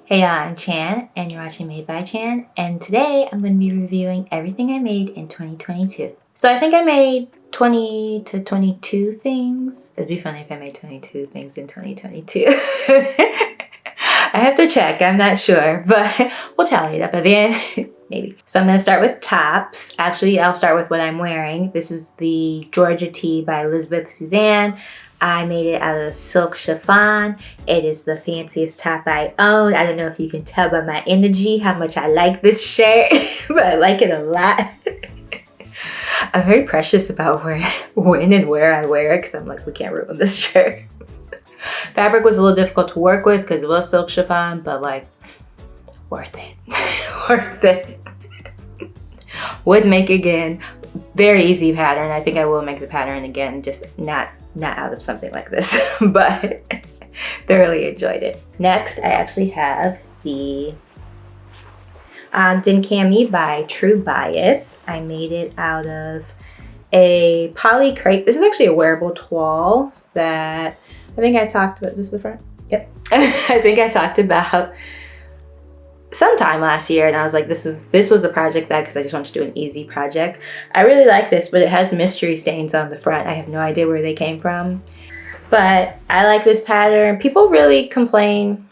Hey y'all, I'm Chann and you're watching Made by Chann, and today I'm going to be reviewing everything I made in 2022. So I think I made 20 to 22 things. It'd be funny if I made 22 things in 2022. I have to check, I'm not sure, but we'll tally it up at the end. Maybe. So I'm going to start with tops. Actually, I'll start with what I'm wearing. This is the Georgia Tee by Suzann. I made it out of silk chiffon. It is the fanciest top I own. I don't know if you can tell by my energy how much I like this shirt, but I like it a lot. I'm very precious about when and where I wear it because I'm like, we can't ruin this shirt. Fabric was a little difficult to work with because it was silk chiffon, but like, worth it. Worth it. Would make again. Very easy pattern. I think I will make the pattern again, just not out of something like this, but thoroughly enjoyed it. Next, I actually have the Ogden Cami by True Bias. I made it out of a poly crepe. This is actually a wearable toile that I think I talked about. Is this the front? Yep. I think I talked about sometime last year, and I was like, this was a project that, because I just wanted to do an easy project. I really like this, but it has mystery stains on the front. I have no idea where they came from, but I like this pattern. People really complain.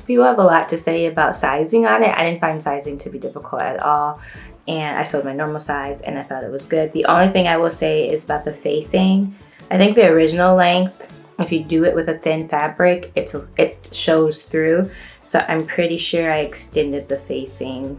People have a lot to say about sizing on it. I didn't find sizing to be difficult at all, and I sewed my normal size and I thought it was good. The only thing I will say is about the facing. I think the original length, if you do it with a thin fabric, it shows through. So I'm pretty sure I extended the facing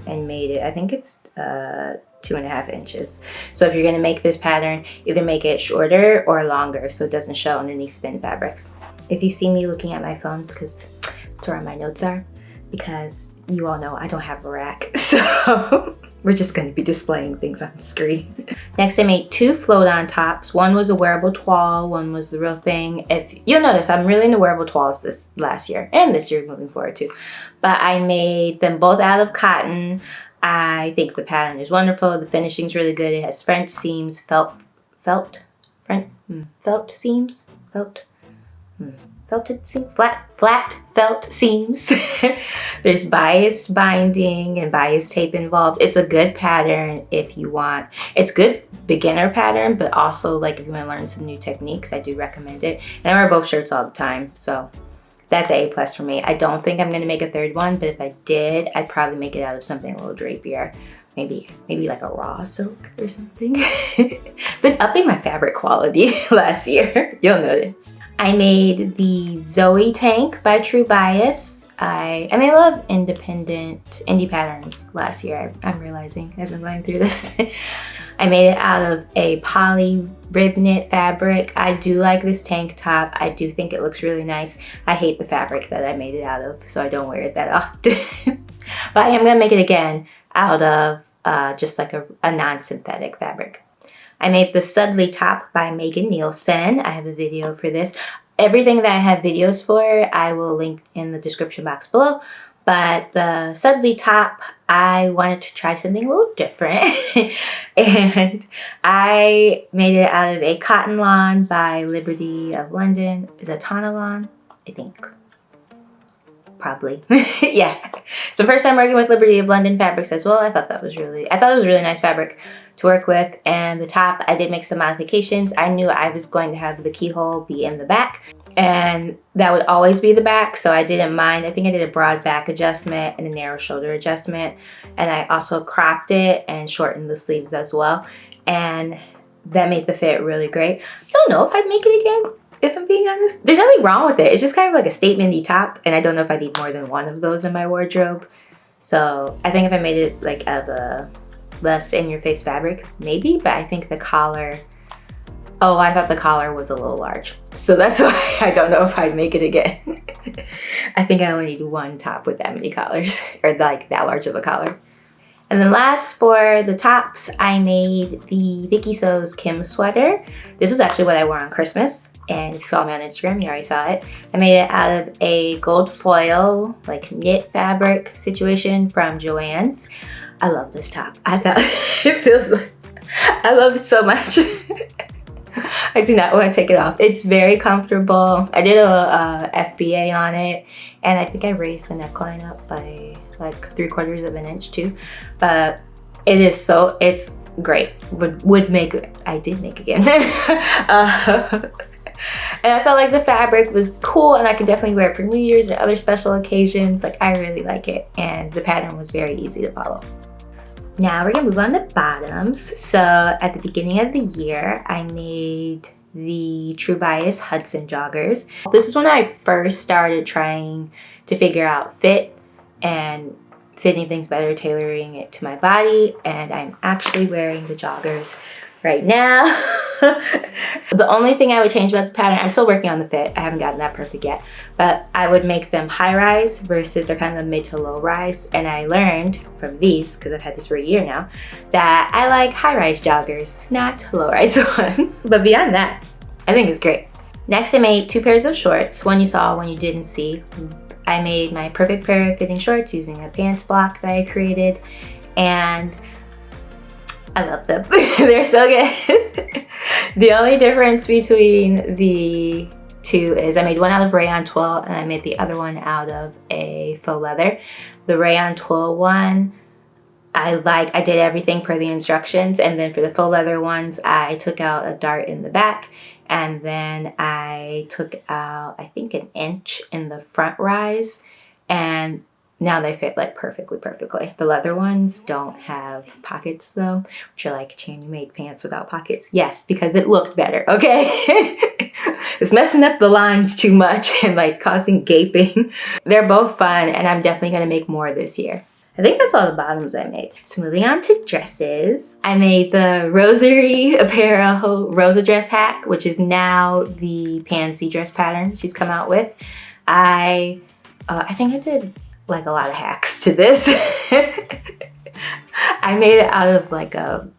and made it, I think it's 2.5 inches. So if you're gonna make this pattern, either make it shorter or longer so it doesn't show underneath thin fabrics. If you see me looking at my phone, because that's where my notes are, because you all know I don't have a rack. So we're just gonna be displaying things on the screen. Next, I made 2 float-on tops. One was a wearable toile, one was the real thing. If you'll notice, I'm really into wearable toiles this last year and this year moving forward too. But I made them both out of cotton. I think the pattern is wonderful. The finishing's really good. It has French seams, felted seams, felted seams, flat felt seams. There's biased binding and biased tape involved. It's a good pattern if you want. It's good beginner pattern, but also like if you want to learn some new techniques, I do recommend it. And I wear both shirts all the time, so that's an A+ for me. I don't think I'm gonna make a third one, but if I did, I'd probably make it out of something a little drapier. Maybe like a raw silk or something. Been upping my fabric quality last year, you'll notice. I made the Zoe tank by True Bias. I love indie patterns last year, I'm realizing as I'm going through this. I made it out of a poly rib knit fabric. I do like this tank top. I do think it looks really nice. I hate the fabric that I made it out of, so I don't wear it that often. But I am gonna make it again out of just like a non-synthetic fabric. I made the Sudley top by Megan Nielsen. I have a video for this. Everything that I have videos for, I will link in the description box below. But the Sudley top, I wanted to try something a little different. And I made it out of a cotton lawn by Liberty of London. Is it Tana lawn? I think. Probably. Yeah. The first time working with Liberty of London fabrics as well, I thought it was really nice fabric to work with. And the top, I did make some modifications. I knew I was going to have the keyhole be in the back, and that would always be the back, so I didn't mind. I think I did a broad back adjustment and a narrow shoulder adjustment, and I also cropped it and shortened the sleeves as well, and that made the fit really great. I don't know if I'd make it again, if I'm being honest. There's nothing wrong with it. It's just kind of like a statement-y top, and I don't know if I need more than one of those in my wardrobe. So I think if I made it like out of a less in-your-face fabric, maybe, but I think the collar, oh, I thought the collar was a little large. So that's why I don't know if I'd make it again. I think I only need one top with that many collars, or like that large of a collar. And then last, for the tops, I made the Vikisews Kim sweater. This was actually what I wore on Christmas, and if you follow me on Instagram, you already saw it. I made it out of a gold foil, like knit fabric situation from Joann's. I love this top. I thought it feels like, I love it so much. I do not want to take it off. It's very comfortable. I did a FBA on it, and I think I raised the neckline up by like 3/4 of an inch too. But it is so, it's great. Would make it. I did make again. And I felt like the fabric was cool, and I could definitely wear it for New Year's or other special occasions. Like, I really like it, and the pattern was very easy to follow. Now we're gonna move on to bottoms. So at the beginning of the year, I made the True Bias Hudson Joggers. This is when I first started trying to figure out fit and fitting things better, tailoring it to my body, and I'm actually wearing the joggers right now. The only thing I would change about the pattern, I'm still working on the fit, I haven't gotten that perfect yet, but I would make them high rise versus they're kind of mid to low rise. And I learned from these, because I've had this for a year now, that I like high rise joggers, not low rise ones. But beyond that, I think it's great. Next, I made 2 pairs of shorts, one you saw, one you didn't see. I made my perfect pair of fitting shorts using a pants block that I created, and I love them. They're so good. The only difference between the two is I made one out of rayon twill, and I made the other one out of a faux leather. The rayon twill one, I did everything per the instructions, and then for the faux leather ones, I took out a dart in the back, and then I took out, I think, 1 inch in the front rise, and now they fit like perfectly. The leather ones don't have pockets though, which are like, Chann, you made pants without pockets. Yes, because it looked better, okay? It's messing up the lines too much and like causing gaping. They're both fun, and I'm definitely gonna make more this year. I think that's all the bottoms I made. So moving on to dresses. I made the Rosary Apparel Rosa dress hack, which is now the pansy dress pattern she's come out with. I think I did like a lot of hacks to this. I made it out of like some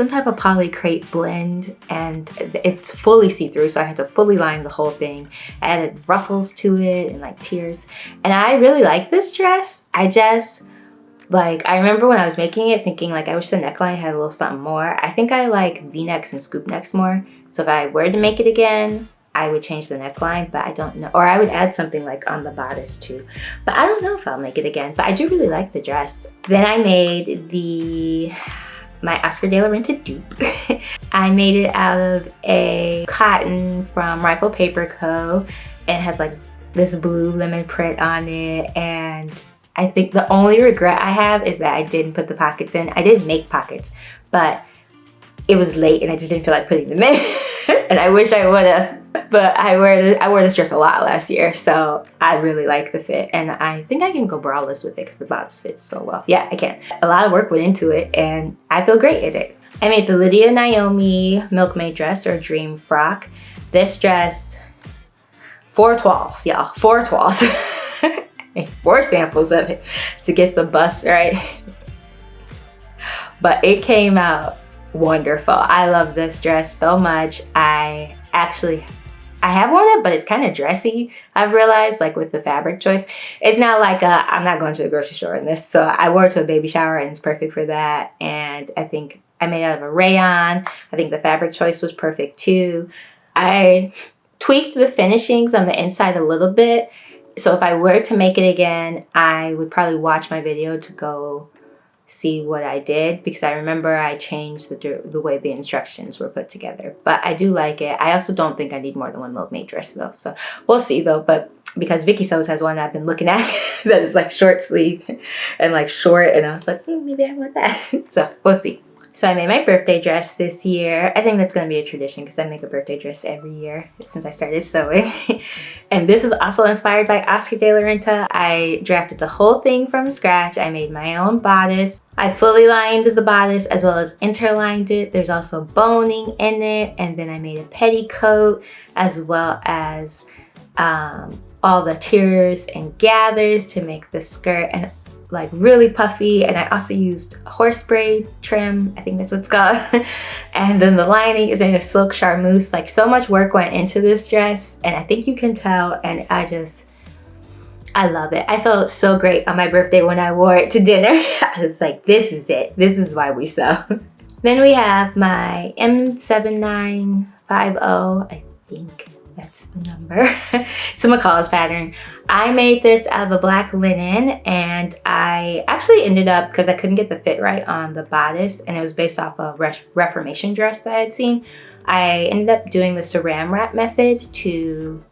type of poly crepe blend, and it's fully see-through, so I had to fully line the whole thing. I added ruffles to it and like tiers, and I really like this dress. I remember when I was making it thinking like, I wish the neckline had a little something more. I think I like V-necks and scoop necks more, so if I were to make it again, I would change the neckline, but I don't know. Or I would add something like on the bodice too. But I don't know if I'll make it again, but I do really like the dress. Then I made my Oscar de la Renta dupe. I made it out of a cotton from Rifle Paper Co. And it has like this blue lemon print on it. And I think the only regret I have is that I didn't put the pockets in. I did make pockets, but it was late and I just didn't feel like putting them in. And I wish I would have. But I wore this dress a lot last year, so I really like the fit, and I think I can go braless with it because the bodice fits so well. Yeah, I can. A lot of work went into it, and I feel great in it. I made the Lydia Naomi Milkmaid dress, or dream frock. This dress, 4 toiles, y'all, 4 toiles. 4 samples of it to get the bust right. But it came out wonderful. I love this dress so much. I have worn it, but it's kind of dressy. I've realized, like with the fabric choice, it's not like I'm not going to the grocery store in this. So I wore it to a baby shower, and it's perfect for that. And I think I made it out of a rayon. I think the fabric choice was perfect too. I tweaked the finishings on the inside a little bit. So if I were to make it again, I would probably watch my video to go see what I did, because I remember I changed the way the instructions were put together. But I do like it. I also don't think I need more than 1 milkmaid dress though, so we'll see though. But because Vikisews has one I've been looking at that is like short sleeve and like short, and I was like, maybe I want that. So we'll see. So I made my birthday dress this year. I think that's going to be a tradition because I make a birthday dress every year since I started sewing. And this is also inspired by Oscar de la Renta. I drafted the whole thing from scratch. I made my own bodice. I fully lined the bodice as well as interlined it. There's also boning in it. And then I made a petticoat as well as all the tiers and gathers to make the skirt and like really puffy. And I also used horse braid trim, I think that's what it's called. And then the lining is made of silk charmeuse. Like, so much work went into this dress, and I think you can tell. And I love it. I felt so great on my birthday when I wore it to dinner. I was like, this is it. This is why we sew. Then we have my M7950, I think that's the number. It's a Mccall's pattern. I made this out of a black linen, and I actually ended up, because I couldn't get the fit right on the bodice, and it was based off a Reformation dress that I had seen. I ended up doing the saran wrap method to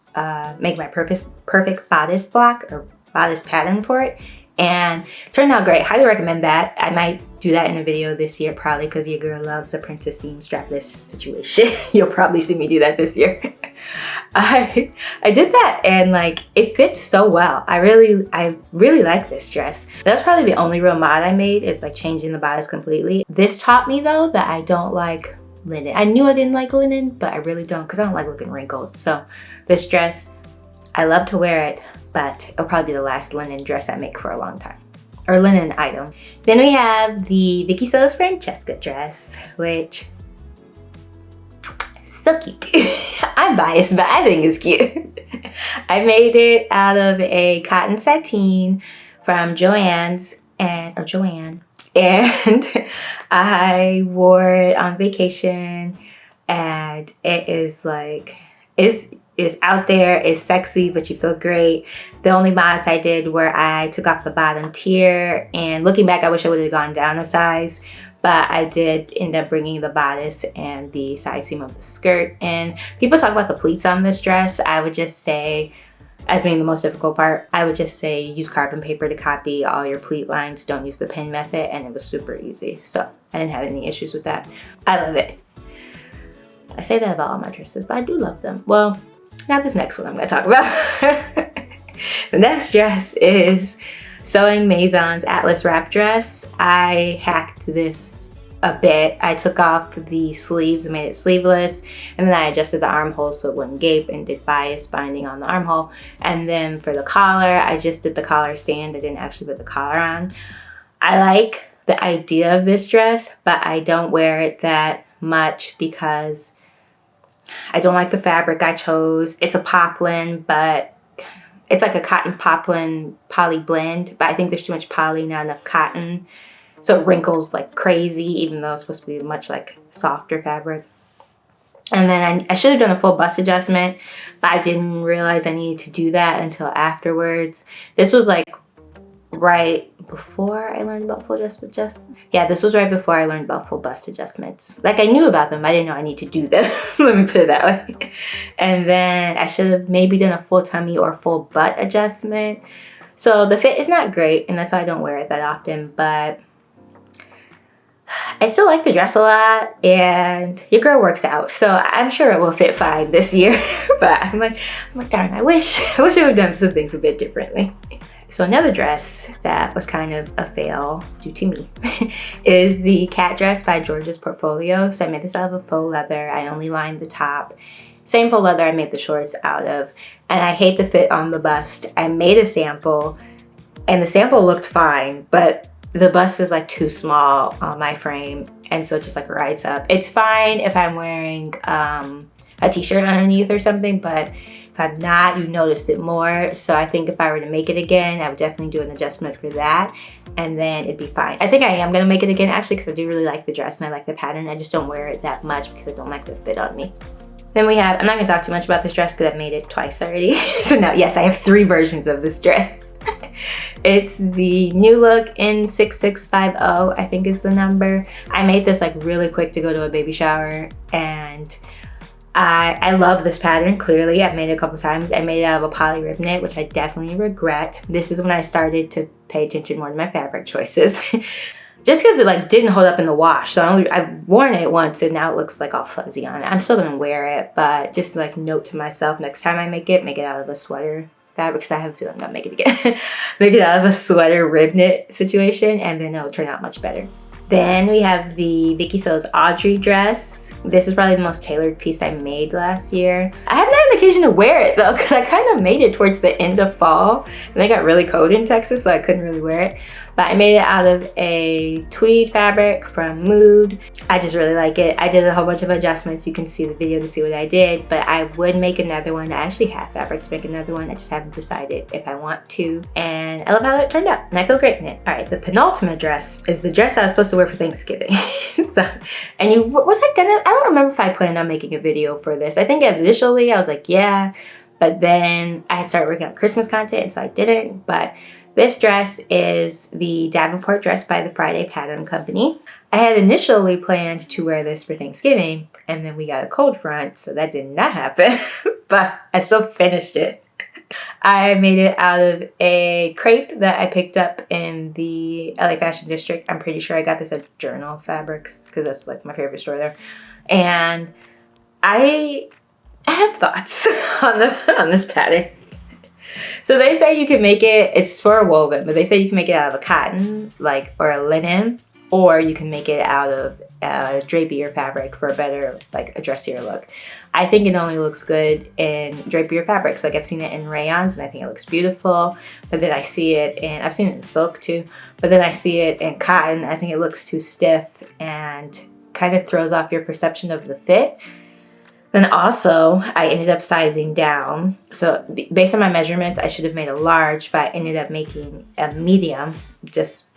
make my perfect bodice block or bodice pattern for it, and it turned out great. Highly recommend that. I might do that in a video this year, probably, because your girl loves a princess seam strapless situation. You'll probably see me do that this year. I did that, and like, it fits so well. I really like this dress. That's probably the only real mod I made, is like changing the bodice completely. This taught me though that I don't like linen. I knew I didn't like linen, but I really don't, because I don't like looking wrinkled. So this dress, I love to wear it, but it'll probably be the last linen dress I make for a long time, or linen item. Then we have the Vikisews Francesca dress, which is so cute. I'm biased, but I think it's cute. I made it out of a cotton sateen from Joann, and I wore it on vacation, and it is like, it's out there, it's sexy, but you feel great. The only mods I did were I took off the bottom tier, and looking back, I wish I would have gone down a size, but I did end up bringing the bodice and the side seam of the skirt. And people talk about the pleats on this dress. I would just say, as being the most difficult part, I would just say use carbon paper to copy all your pleat lines. Don't use the pin method, and it was super easy. So I didn't have any issues with that. I love it. I say that about all my dresses, but I do love them. Well, not this next one I'm gonna talk about. The next dress is Sewing Masin's Atlas wrap dress. I hacked this a bit. I took off the sleeves and made it sleeveless, and then I adjusted the armhole so it wouldn't gape, and did bias binding on the armhole. And then for the collar, I just did the collar stand. I didn't actually put the collar on. I like the idea of this dress, but I don't wear it that much because I don't like the fabric I chose. It's a poplin, but it's like a cotton poplin poly blend, but I think there's too much poly, not enough cotton. So it wrinkles like crazy, even though it's supposed to be much like softer fabric. And then I should have done a full bust adjustment, but I didn't realize I needed to do that until afterwards. This was like right before I learned about full adjustment. Yeah, this was right before I learned about full bust adjustments. Like, I knew about them, but I didn't know I need to do them. Let me put it that way. And then I should have maybe done a full tummy or full butt adjustment. So the fit is not great, and that's why I don't wear it that often, but I still like the dress a lot, and your girl works out, so I'm sure it will fit fine this year. But I'm like, darn, I wish I would have done some things a bit differently. So another dress that was kind of a fail due to me is the cat dress by George's Portfolio. So I made this out of a faux leather. I only lined the top. Same faux leather I made the shorts out of. And I hate the fit on the bust. I made a sample, and the sample looked fine, but the bust is like too small on my frame, and so it just like rides up. It's fine if I'm wearing a t-shirt underneath or something, but if I'm not, you notice it more. So I think if I were to make it again, I would definitely do an adjustment for that, and then it'd be fine. I think I am gonna make it again actually, because I do really like the dress and I like the pattern. I just don't wear it that much because I don't like the fit on me. Then we have, I'm not gonna talk too much about this dress because I've made it twice already. So now, yes, I have 3 versions of this dress. It's the new Look N6650, I think is the number. I made this like really quick to go to a baby shower, and I love this pattern, clearly. I've made it a couple times. I made it out of a poly rib knit, which I definitely regret. This is when I started to pay attention more to my fabric choices. Just because it like didn't hold up in the wash. So I've worn it once, and now it looks like all fuzzy on it. I'm still gonna wear it, but just like note to myself, next time I make it out of a sweater fabric, because I have a feeling I'm gonna make it again. Make it out of a sweater rib knit situation, and then it'll turn out much better. Then we have the Vikisews Audrey dress. This is probably the most tailored piece I made last year. I haven't had an occasion to wear it though, because I kind of made it towards the end of fall, and it got really cold in Texas, so I couldn't really wear it. But I made it out of a tweed fabric from Mood. I just really like it. I did a whole bunch of adjustments. You can see the video to see what I did, but I would make another one. I actually have fabric to make another one. I just haven't decided if I want to. And I love how it turned out, and I feel great in it. All right, the penultimate dress is the dress I was supposed to wear for Thanksgiving. I don't remember if I planned on making a video for this. I think initially I was like, yeah, but then I had started working on Christmas content, and so I didn't. But this dress is the Davenport dress by the Friday Pattern Company. I had initially planned to wear this for Thanksgiving, and then we got a cold front, so that did not happen, but I still finished it. I made it out of a crepe that I picked up in the LA Fashion District. I'm pretty sure I got this at Journal Fabrics because that's like my favorite store there. And I have thoughts on this pattern. So they say you can make it, it's for a woven, but they say you can make it out of a cotton, like, or a linen, or you can make it out of drapier fabric for a better, like, a dressier look. I think it only looks good in drapier fabrics. Like, I've seen it in rayons and I think it looks beautiful, but then I see it in, I've seen it in silk too, but then I see it in cotton. I think it looks too stiff and kind of throws off your perception of the fit. Then also, I ended up sizing down. So based on my measurements, I should have made a large, but I ended up making a medium, just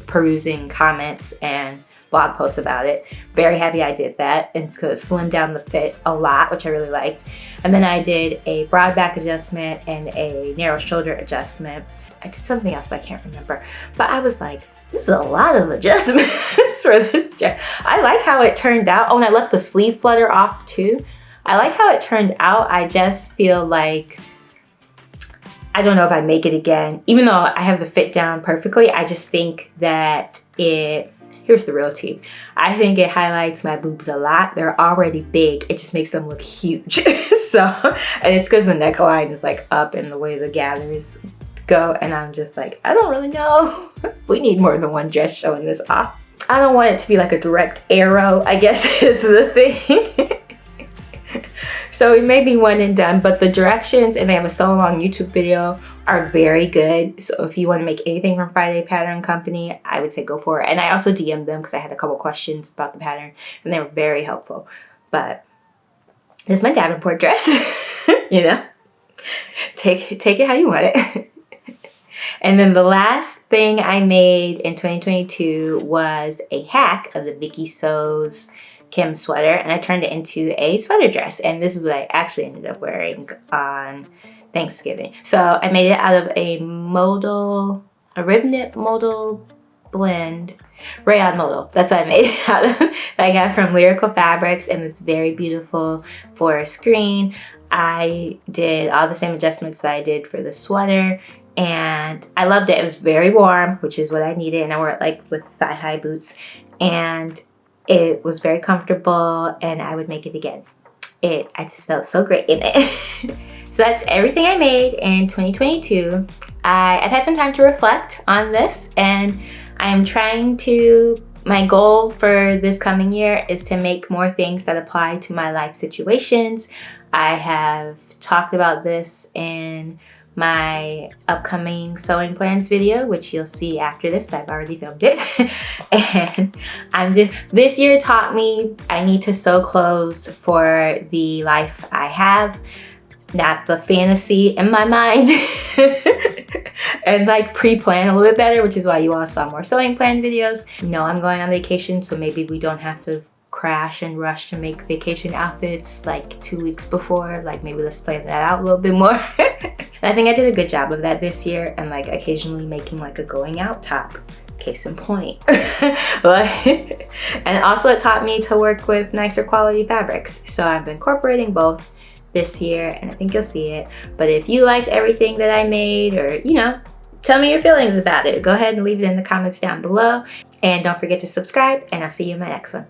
perusing comments and blog posts about it. Very happy I did that, and so it slimmed down the fit a lot, which I really liked. And then I did a broad back adjustment and a narrow shoulder adjustment. I did something else, but I can't remember. But I was like, this is a lot of adjustments for this dress. I like how it turned out. Oh, and I left the sleeve flutter off too. I like how it turned out. I just feel like, I don't know if I'd make it again. Even though I have the fit down perfectly, I just think that here's the real tea. I think it highlights my boobs a lot. They're already big. It just makes them look huge. So, and it's because the neckline is like up and the way the gathers go, and I'm just like, I don't really know. We need more than one dress showing this off. I don't want it to be like a direct arrow, I guess is the thing. So it may be one and done, but the directions, and they have a sew along YouTube video, are very good. So if you want to make anything from Friday Pattern Company, I would say go for it. And I also DM'd them because I had a couple questions about the pattern, and they were very helpful. But this is my Davenport dress, you know? Take it how you want it. And then the last thing I made in 2022 was a hack of the Vikisews Kim sweater, and I turned it into a sweater dress, and this is what I actually ended up wearing on Thanksgiving. So I made it out of a rib knit modal blend, rayon modal. That's what I made it out of. That I got from Lyrical Fabrics, and it's very beautiful for a screen. I did all the same adjustments that I did for the sweater, and I loved it. It was very warm, which is what I needed, and I wore it like with thigh-high boots, and it was very comfortable, and I would make it again. I just felt so great in it. So that's everything I made in 2022. I've had some time to reflect on this, and I am trying to, my goal for this coming year is to make more things that apply to my life situations. I have talked about this in my upcoming sewing plans video, which you'll see after this, but I've already filmed it. And this year taught me I need to sew clothes for the life I have, not the fantasy in my mind. And like pre-plan a little bit better, which is why you all saw more sewing plan videos. No, I'm going on vacation, so maybe we don't have to crash and rush to make vacation outfits like 2 weeks before. Like, maybe let's plan that out a little bit more. And I think I did a good job of that this year, and like occasionally making like a going out top, case in point. And also it taught me to work with nicer quality fabrics, so I've been incorporating both this year, and I think you'll see it. But if you liked everything that I made, or you know, tell me your feelings about it, go ahead and leave it in the comments down below, and don't forget to subscribe, and I'll see you in my next one.